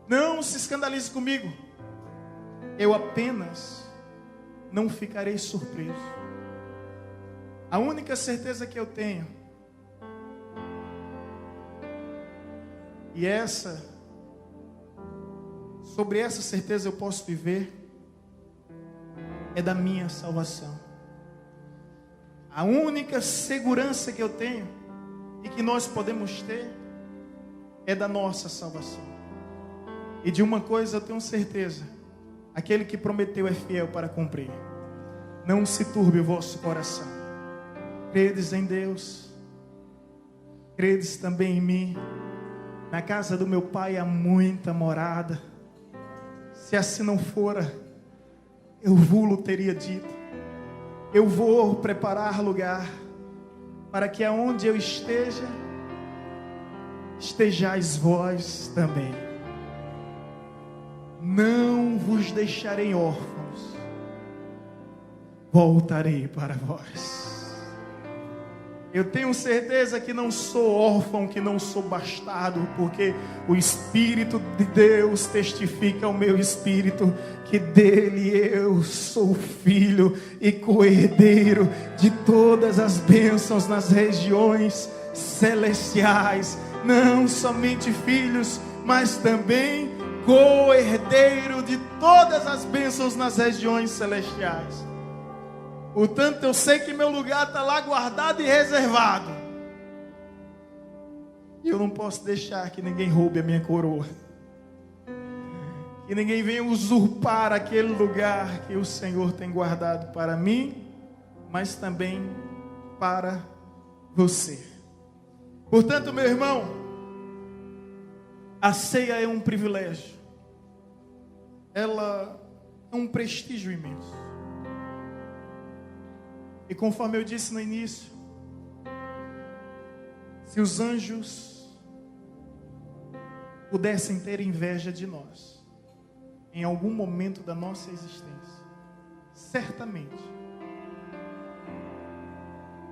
Não se escandalize comigo, eu apenas não ficarei surpreso. A única certeza que eu tenho E sobre essa certeza eu posso viver, é da minha salvação. A única segurança que eu tenho e que nós podemos ter é da nossa salvação. E de uma coisa eu tenho certeza: aquele que prometeu é fiel para cumprir. Não se turbe o vosso coração. Credes em Deus, credes também em mim. Na casa do meu Pai há muita morada. Se assim não fora, eu vou-lo teria dito. Eu vou preparar lugar, para que aonde eu esteja, estejais vós também. Não vos deixarei órfãos, voltarei para vós. Eu tenho certeza que não sou órfão, que não sou bastardo, porque o Espírito de Deus testifica ao meu espírito que dele eu sou filho e co-herdeiro de todas as bênçãos nas regiões celestiais. Não somente filhos, mas também co-herdeiro de todas as bênçãos nas regiões celestiais. Portanto, eu sei que meu lugar está lá guardado e reservado. E eu não posso deixar que ninguém roube a minha coroa. Que ninguém venha usurpar aquele lugar que o Senhor tem guardado para mim, mas também para você. Portanto, meu irmão, a ceia é um privilégio. Ela é um prestígio imenso. E conforme eu disse no início, se os anjos pudessem ter inveja de nós, em algum momento da nossa existência, certamente,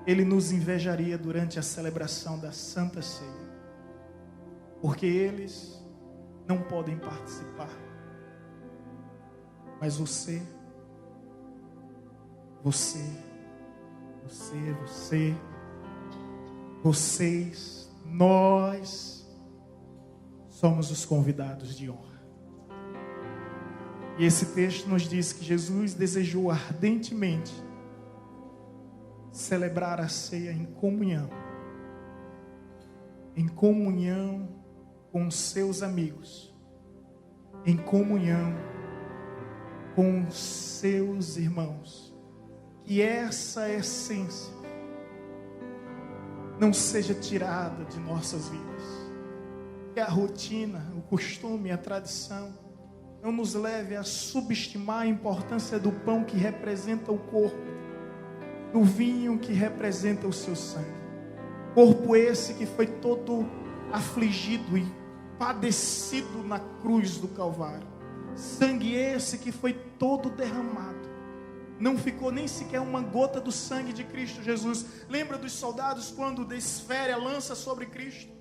Ele nos invejaria durante a celebração da Santa Ceia, porque eles não podem participar, mas vocês, nós somos os convidados de honra. E esse texto nos diz que Jesus desejou ardentemente celebrar a ceia em comunhão com seus amigos, em comunhão com seus irmãos. Que essa essência não seja tirada de nossas vidas. Que a rotina, o costume, a tradição não nos leve a subestimar a importância do pão que representa o corpo, do vinho que representa o seu sangue. Corpo esse que foi todo afligido e padecido na cruz do Calvário. Sangue esse que foi todo derramado. Não ficou nem sequer uma gota do sangue de Cristo Jesus. Lembra dos soldados quando desfere a lança sobre Cristo?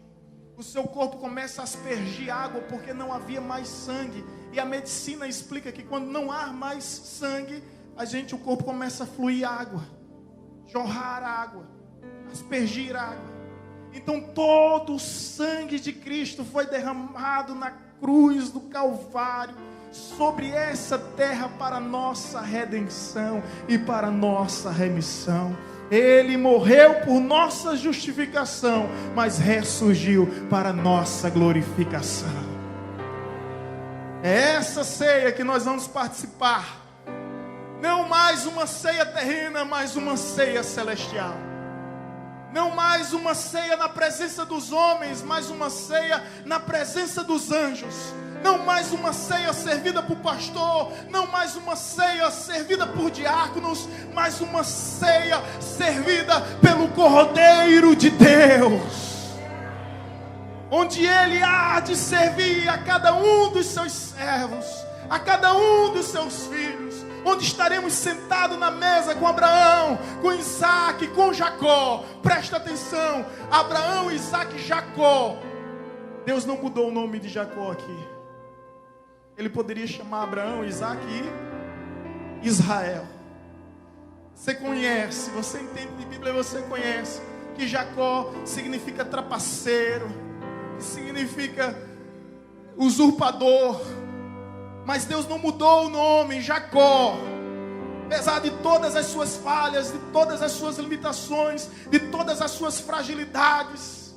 O seu corpo começa a aspergir água porque não havia mais sangue. E a medicina explica que quando não há mais sangue, o corpo começa a fluir água, jorrar água, aspergir água. Então todo o sangue de Cristo foi derramado na cruz do Calvário, sobre essa terra, para nossa redenção e para nossa remissão. Ele morreu por nossa justificação, mas ressurgiu para nossa glorificação. É essa ceia que nós vamos participar. Não mais uma ceia terrena, mas uma ceia celestial. Não mais uma ceia na presença dos homens, mas uma ceia na presença dos anjos. Não mais uma ceia servida por pastor, não mais uma ceia servida por diáconos, mas uma ceia servida pelo Cordeiro de Deus, onde Ele há de servir a cada um dos seus servos, a cada um dos seus filhos, onde estaremos sentados na mesa com Abraão, com Isaac, com Jacó. Presta atenção, Abraão, Isaac e Jacó. Deus não mudou o nome de Jacó aqui. Ele poderia chamar Abraão, Isaac e Israel. Você conhece, você entende de Bíblia, você conhece que Jacó significa trapaceiro, que significa usurpador. Mas Deus não mudou o nome, Jacó. Apesar de todas as suas falhas, de todas as suas limitações, de todas as suas fragilidades,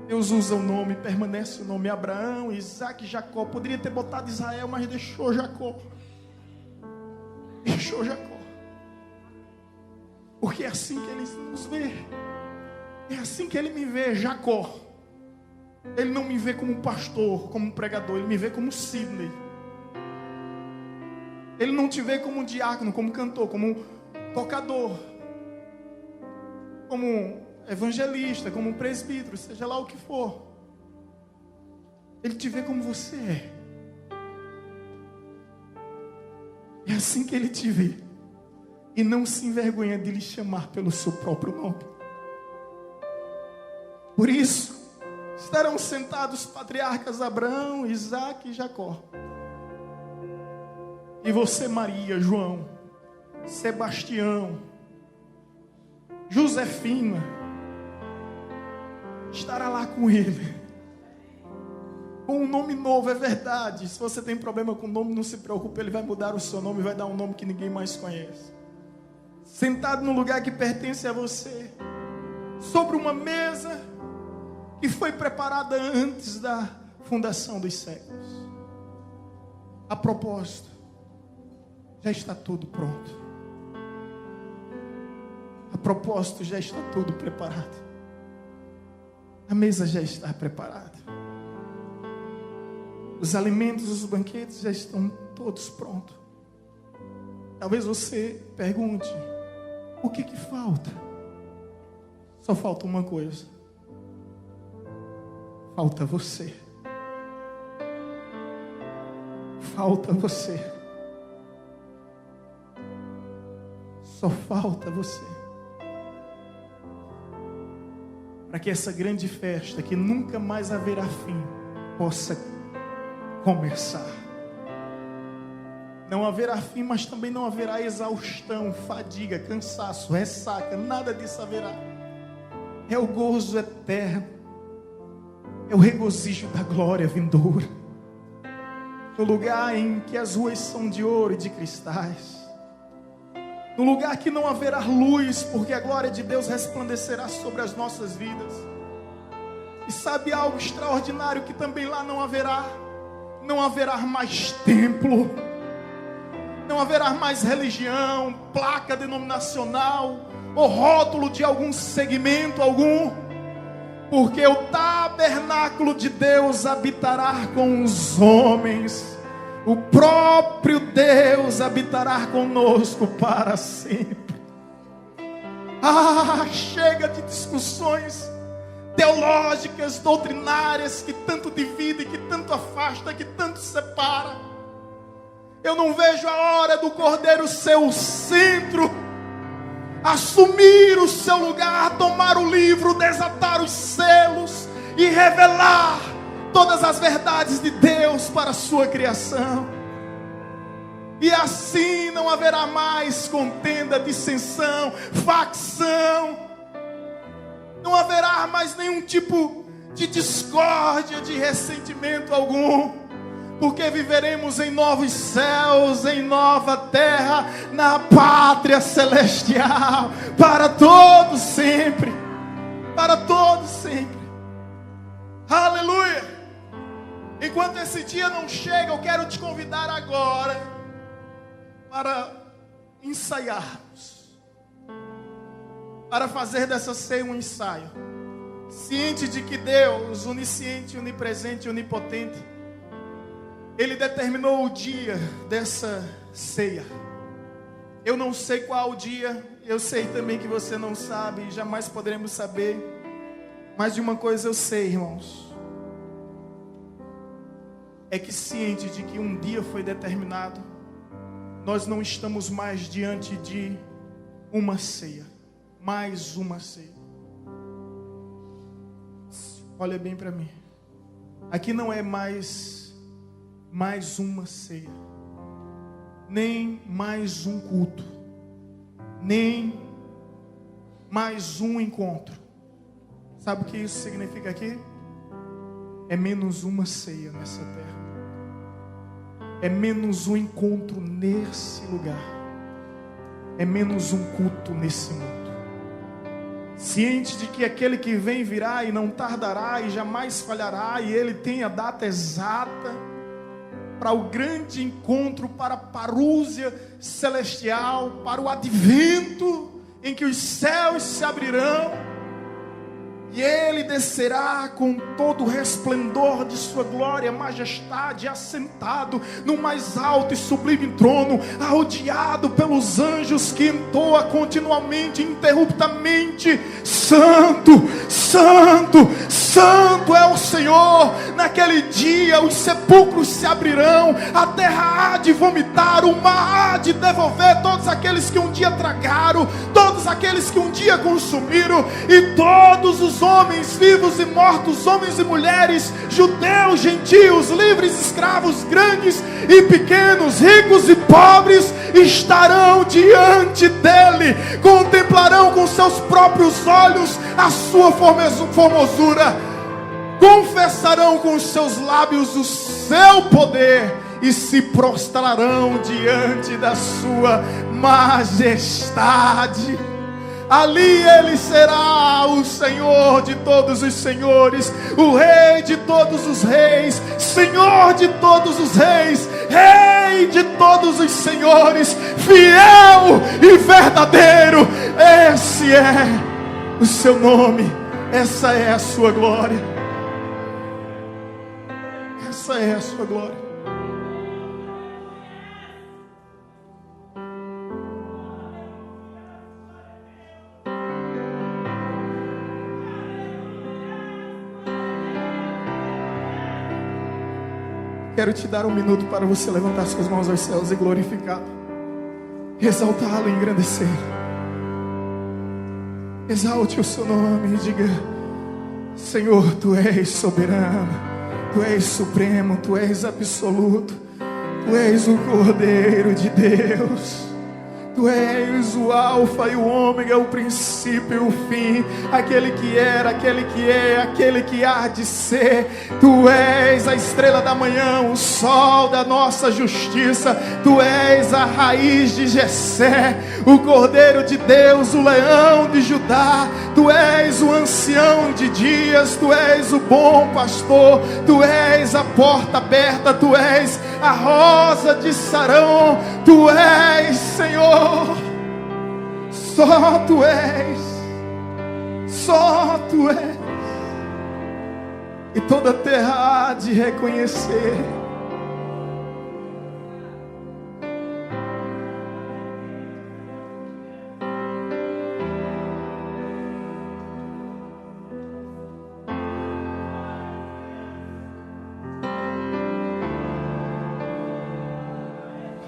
Deus usa o nome, permanece o nome Abraão, Isaac e Jacó. Poderia ter botado Israel, mas deixou Jacó. Deixou Jacó. Porque é assim que Ele nos vê. É assim que Ele me vê, Jacó. Ele não me vê como um pastor, como um pregador. Ele me vê como Sidney. Ele não te vê como um diácono, como um cantor, como um tocador, como um evangelista, como um presbítero, seja lá o que for. Ele te vê como você é. É assim que Ele te vê. E não se envergonha de lhe chamar pelo seu próprio nome. Por isso, estarão sentados os patriarcas Abraão, Isaac e Jacó. E você, Maria, João, Sebastião, Josefina, estará lá com Ele. Com um nome novo, é verdade. Se você tem problema com o nome, não se preocupe. Ele vai mudar o seu nome e vai dar um nome que ninguém mais conhece. Sentado no lugar que pertence a você. Sobre uma mesa que foi preparada antes da fundação dos séculos. A propósito, já está tudo pronto. A propósito, já está tudo preparado. A mesa já está preparada. Os alimentos, os banquetes já estão todos prontos. Talvez você pergunte: o que falta? Só falta uma coisa. Falta você. Falta você. Só falta você. Para que essa grande festa, que nunca mais haverá fim, possa começar. Não haverá fim, mas também não haverá exaustão, fadiga, cansaço, ressaca, nada disso haverá. É o gozo eterno. É o regozijo da glória vindoura. No lugar em que as ruas são de ouro e de cristais. No lugar que não haverá luz, porque a glória de Deus resplandecerá sobre as nossas vidas. E sabe algo extraordinário que também lá não haverá? Não haverá mais templo. Não haverá mais religião, placa denominacional, ou rótulo de algum segmento algum. Porque o tabernáculo de Deus habitará com os homens. O próprio Deus habitará conosco para sempre. Chega de discussões teológicas, doutrinárias, que tanto dividem, que tanto afasta, que tanto separa. Eu não vejo a hora do Cordeiro ser o centro, assumir o seu lugar, tomar o livro, desatar os selos e revelar todas as verdades de Deus para a sua criação. E assim não haverá mais contenda, dissensão, facção. Não haverá mais nenhum tipo de discórdia, de ressentimento algum. Porque viveremos em novos céus, em nova terra, na pátria celestial, para todos sempre. Para todos sempre. Aleluia! Enquanto esse dia não chega, eu quero te convidar agora para ensaiarmos, para fazer dessa ceia um ensaio, ciente de que Deus, onisciente, onipresente e onipotente, Ele determinou o dia dessa ceia. Eu não sei qual o dia, eu sei também que você não sabe, jamais poderemos saber, mas de uma coisa eu sei, irmãos, é que ciente de que um dia foi determinado, nós não estamos mais diante de uma ceia, mais uma ceia. Olha bem para mim, aqui não é mais uma ceia, nem mais um culto, nem mais um encontro. Sabe o que isso significa aqui? É menos uma ceia nessa terra. É menos um encontro nesse lugar. É menos um culto nesse mundo. Ciente de que aquele que vem virá e não tardará e jamais falhará, e ele tem a data exata para o grande encontro, para a parúzia celestial, para o advento em que os céus se abrirão e ele descerá com todo o resplendor de sua glória, majestade, assentado no mais alto e sublime trono, rodeado pelos anjos que entoa continuamente, interruptamente: Santo, Santo, Santo é o Senhor. Naquele dia os sepulcros se abrirão, a terra há de vomitar, o mar há de devolver todos aqueles que um dia tragaram, todos aqueles que um dia consumiram, e todos os homens vivos e mortos, homens e mulheres, judeus, gentios, livres, escravos, grandes e pequenos, ricos e pobres, estarão diante dele, contemplarão com seus próprios olhos a sua formosura, confessarão com os seus lábios o seu poder e se prostrarão diante da sua majestade. Ali ele será o Senhor de todos os senhores, o Rei de todos os reis, Senhor de todos os reis, Rei de todos os senhores, fiel e verdadeiro. Esse é o seu nome, essa é a sua glória. Essa é a sua glória. Quero te dar um minuto para você levantar suas mãos aos céus e glorificá-lo, exaltá-lo e engrandecer. Exalte o seu nome e diga: Senhor, tu és soberano, tu és supremo, tu és absoluto, tu és o Cordeiro de Deus. Tu és o alfa e o ômega, o princípio e o fim, aquele que era, aquele que é, aquele que há de ser. Tu és a estrela da manhã, o sol da nossa justiça. Tu és a raiz de Jessé, o Cordeiro de Deus, o leão de Judá. Tu és o ancião de dias, tu és o bom pastor, tu és a porta aberta, tu és a rosa de Sarão. Tu és, Senhor, só tu és, só tu és, e toda a terra há de reconhecer.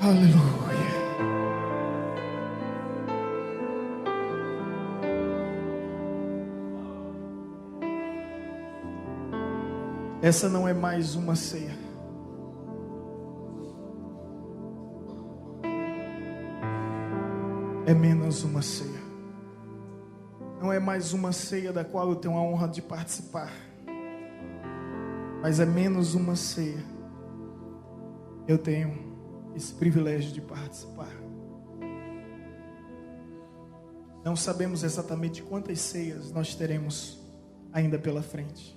Aleluia. Essa não é mais uma ceia. É menos uma ceia. Não é mais uma ceia da qual eu tenho a honra de participar, mas é menos uma ceia. Eu tenho esse privilégio de participar. Não sabemos exatamente quantas ceias nós teremos ainda pela frente,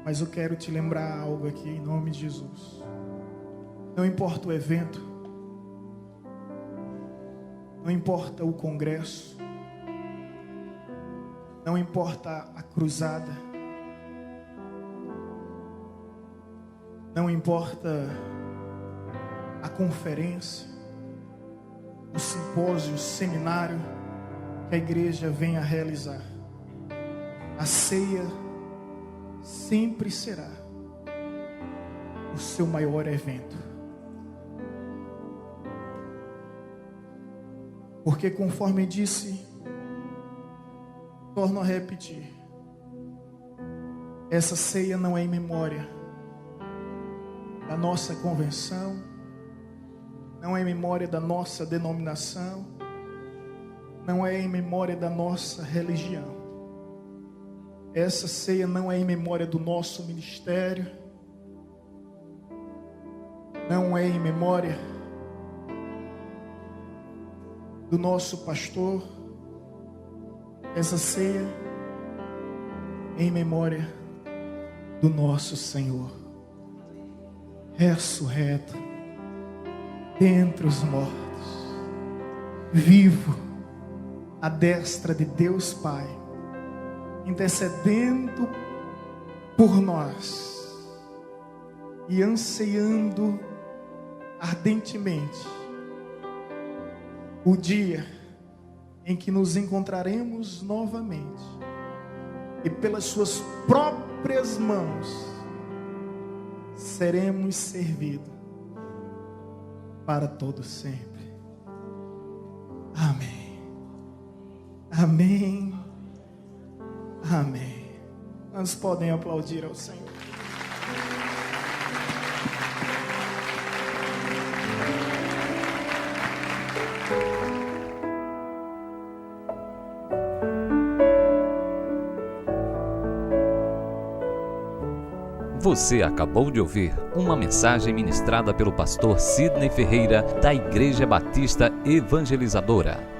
mas eu quero te lembrar algo aqui em nome de Jesus. Não importa o evento, não importa o congresso, não importa a cruzada, não importa a conferência, o simpósio, o seminário que a igreja venha a realizar, a ceia sempre será o seu maior evento. Porque, conforme disse, torno a repetir, essa ceia não é em memória da nossa convenção, não é em memória da nossa denominação, não é em memória da nossa religião. Essa ceia não é em memória do nosso ministério. Não é em memória do nosso pastor. Essa ceia é em memória do nosso Senhor, ressurreto dentre os mortos, vivo à destra de Deus Pai, intercedendo por nós e ansiando ardentemente o dia em que nos encontraremos novamente e pelas suas próprias mãos seremos servidos para todo sempre. Amém. Amém. Amém. Nós podem aplaudir ao Senhor. Você acabou de ouvir uma mensagem ministrada pelo pastor Sidney Ferreira, da Igreja Batista Evangelizadora.